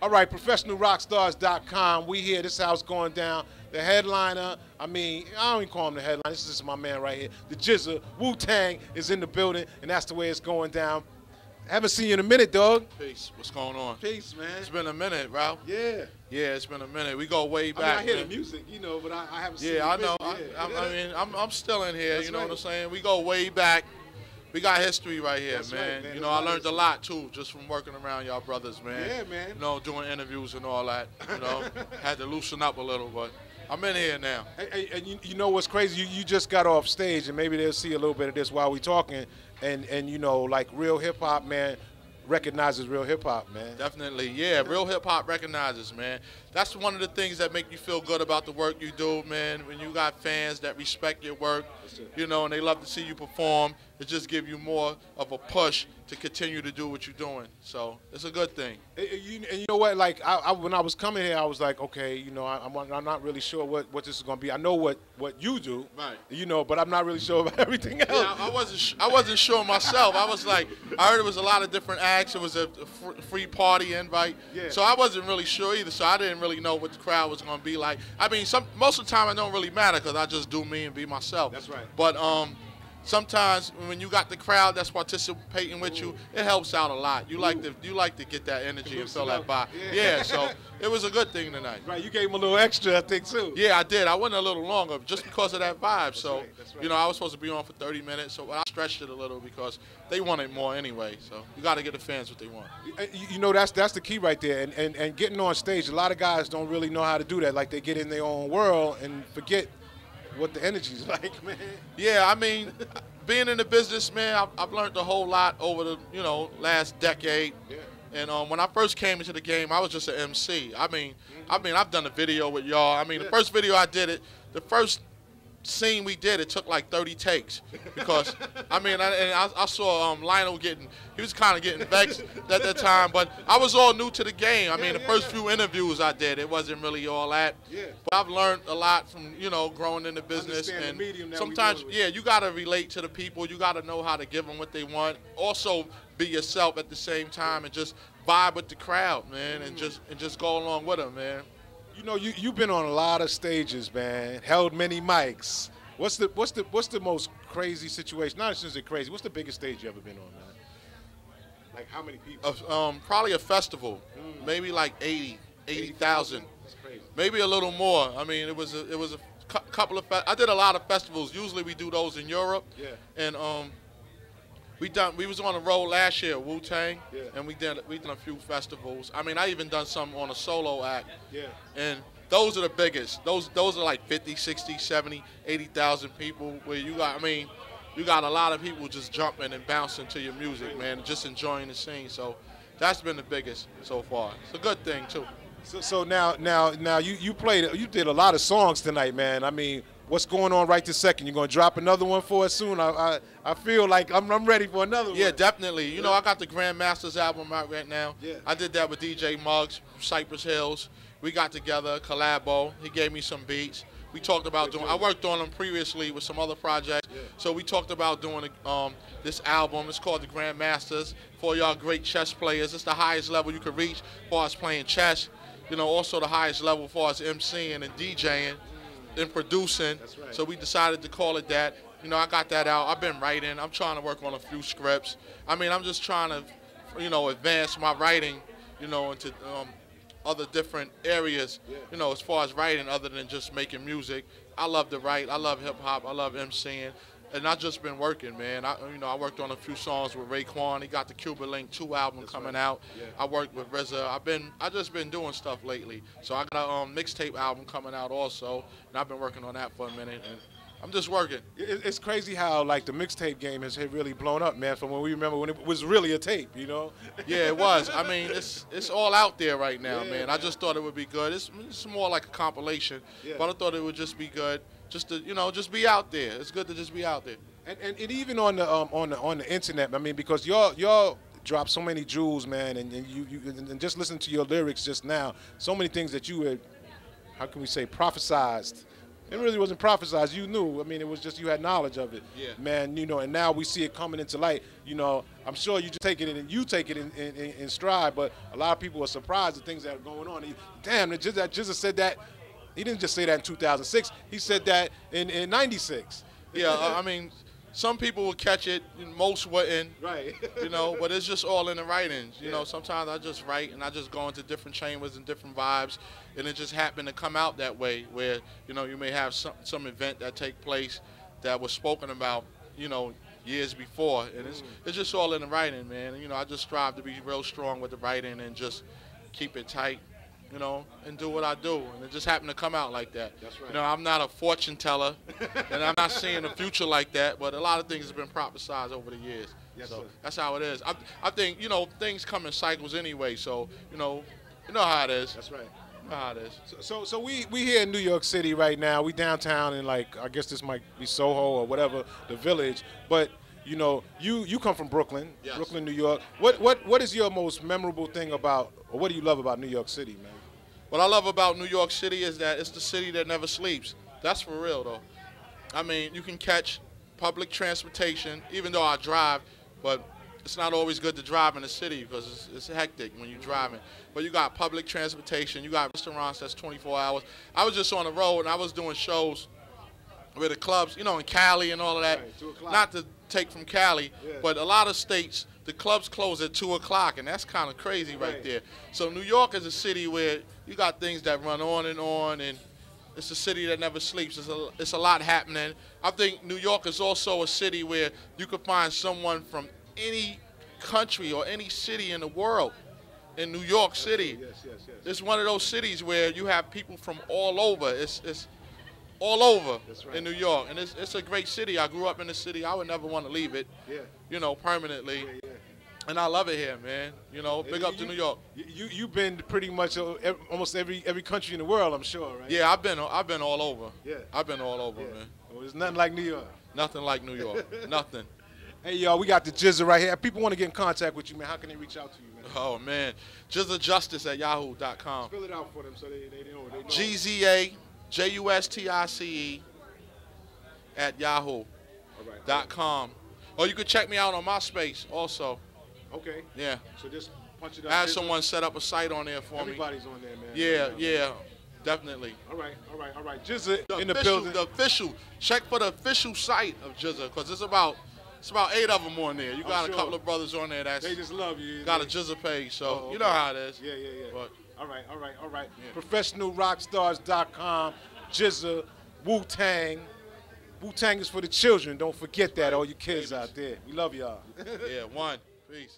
All right, ProfessionalRockstars.com. We here. This is how it's going down. The headliner, I mean, I don't even call him the headliner. This is my man right here. The Jizza, Wu Tang is in the building, and that's the way it's going down. Haven't seen you in a minute, dog. Peace. What's going on? Peace, man. It's been a minute, Ralph. Yeah. Yeah, it's been a minute. We go way back. I hear the music, you know, but I haven't seen you. Yeah, I know. Yeah. I'm still in here. That's you know right. what I'm saying? We go way back. We got history right here, That's man. right, man. You know, I learned a lot too just from working around y'all brothers, man. Yeah, man. You know, doing interviews and all that. You know, had to loosen up a little, but I'm in here now. And you know what's crazy? You just got off stage, and maybe they'll see a little bit of this while we talking. And you know, like real hip hop, man, recognizes real hip hop, man. Definitely, yeah. Real hip hop recognizes, man. That's one of the things that make you feel good about the work you do, man. When you got fans that respect your work, you know, and they love to see you perform, it just gives you more of a push to continue to do what you're doing. So it's a good thing. And you know what? Like when I was coming here, I was like, okay, you know, I'm not really sure what this is gonna be. I know what you do, right? You know, but I'm not really sure about everything else. Yeah, I wasn't sure myself. I was like, I heard it was a lot of different acts. It was a free party invite, yeah. So I wasn't really sure either. So I didn't really know what the crowd was gonna be like. I mean, most of the time it don't really matter because I just do me and be myself. That's right. But sometimes when you got the crowd that's participating with you, it helps out a lot. You like to get that energy and feel that vibe. Yeah, so it was a good thing tonight. Right, you gave him a little extra, I think, too. Yeah, I did. I went a little longer just because of that vibe. That's so, right. You know, I was supposed to be on for 30 minutes, so I stretched it a little because they wanted more anyway. So you got to get the fans what they want. You know, that's the key right there. And getting on stage, a lot of guys don't really know how to do that. Like they get in their own world and forget what the energy's like, man. Yeah, I mean, being in the business, man, I've learned a whole lot over the, last decade. Yeah. And when I first came into the game, I was just an MC. I mean, I've done a video with y'all. I mean, the first video I did the first scene we did, it took like 30 takes because, I saw Lionel he was kind of getting vexed at that time, but I was all new to the game. I mean, the first few interviews I did, it wasn't really all that. Yeah. But I've learned a lot from, growing in the business. And the medium that sometimes, you got to relate to the people. You got to know how to give them what they want. Also, be yourself at the same time and just vibe with the crowd, man, and just go along with them, man. You know, you've been on a lot of stages, man. Held many mics. What's the most crazy situation? Not since it's crazy. What's the biggest stage you ever been on, man? Like how many people? Probably a festival. Maybe like 80,000. That's crazy. Maybe a little more. I mean, it was a couple of. I did a lot of festivals. Usually we do those in Europe. Yeah. And we was on the road last year, Wu Tang, yeah. And we done a few festivals. I mean, I even done some on a solo act. Yeah. And those are the biggest. Those are like 50, 60, 70, 80,000 people where you got a lot of people just jumping and bouncing to your music, man, and just enjoying the scene. So that's been the biggest so far. It's a good thing too. So now you did a lot of songs tonight, man. I mean, what's going on right this second? You gonna drop another one for us soon? I feel like I'm ready for another one. Yeah, definitely. You know, I got the Grandmasters album out right now. Yeah. I did that with DJ Muggs, Cypress Hills. We got together, collabo. He gave me some beats. We talked about I worked on them previously with some other projects. Yeah. So we talked about doing this album. It's called the Grandmasters. For y'all great chess players, it's the highest level you could reach as far as playing chess. You know, also the highest level as far as MCing and DJing and producing. That's right. So we decided to call it that. You know, I got that out. I've been writing. I'm trying to work on a few scripts. I mean, I'm just trying to, advance my writing, into other different areas, as far as writing other than just making music. I love to write. I love hip-hop. I love MCing. And I've just been working, man. I worked on a few songs with Raekwon. He got the Cuba Link 2 album coming out. Yeah. I worked with RZA. I just been doing stuff lately. So I got a mixtape album coming out also, and I've been working on that for a minute. And I'm just working. It's crazy how like the mixtape game has really blown up, man. From when we remember when it was really a tape, Yeah, it was. I mean, it's all out there right now, yeah, man. I just thought it would be good. It's more like a compilation, but I thought it would just be good, just to just be out there. It's good to just be out there. And even on the internet, I mean, because y'all drop so many jewels, man, and you just listen to your lyrics just now, so many things that you had, how can we say, prophesized It really wasn't prophesized. You knew. I mean, it was just you had knowledge of it. Yeah. Man, you know, and now we see it coming into light. You know, I'm sure you just take it in stride, but a lot of people are surprised at things that are going on. Damn, that Jizza said that. He didn't just say that in 2006. He said that in 96. Yeah, I mean, some people would catch it, most wouldn't. Right. You know, but it's just all in the writings. You know, sometimes I just write and I just go into different chambers and different vibes, and it just happened to come out that way where, you know, you may have some event that take place that was spoken about, you know, years before. And it's just all in the writing, man. And, you know, I just strive to be real strong with the writing and just keep it tight, you know, and do what I do. And it just happened to come out like that. That's right. You know, I'm not a fortune teller, and I'm not seeing the future like that, but a lot of things have been prophesized over the years. Yes, so sir. that's how it is. I think, you know, things come in cycles anyway, so, you know how it is. That's right. You know how it is. So we here in New York City right now. We downtown in, like, I guess this might be Soho or whatever, the Village. But you know, you come from Brooklyn, Yes. Brooklyn, New York. What is your most memorable thing about, or what do you love about New York City, man? What I love about New York City is that it's the city that never sleeps. That's for real, though. I mean, you can catch public transportation, even though I drive, but it's not always good to drive in the city because it's hectic when you're driving. But you got public transportation, you got restaurants that's 24 hours. I was just on the road and I was doing shows with the clubs, you know, in Cali and all of that. Right, 2 o'clock. Not to take from Cali, Yeah. but a lot of states, the clubs close at 2 o'clock, and that's kind of crazy right there. So New York is a city where you got things that run on, and it's a city that never sleeps. It's a lot happening. I think New York is also a city where you could find someone from any country or any city in the world in New York City. Yes. It's one of those cities where you have people from all over. It's all over in New York, and it's a great city. I grew up in the city. I would never want to leave it, you know, permanently. Yeah. And I love it here, man. You know, big up to New York. You've been pretty much almost every country in the world, I'm sure, right? Yeah, I've been all over. Yeah. I've been all over, man. Well, there's nothing like New York. Nothing like New York. Nothing. Hey, y'all, we got the Jizza right here. People want to get in contact with you, man. How can they reach out to you, man? Oh, man. JizzaJustice@yahoo.com. Spell it out for them so they know. GZAJUSTICE@yahoo.com. Or you can check me out on MySpace also. Okay. Yeah. So just punch it up. I had someone set up a site on there for me. Everybody's on there, man. Yeah, definitely. All right. Jizza in the official, building. The official. Check for the official site of Jizza, because it's about 8 of them on there. You got a couple of brothers on there They just love you. got a Jizza page, so okay. you know how it is. Yeah. But, All right. Yeah. ProfessionalRockstars.com. Jizza, Wu Tang. Wu Tang is for the children. Don't forget that, all you kids out there. We love y'all. yeah, one. Peace.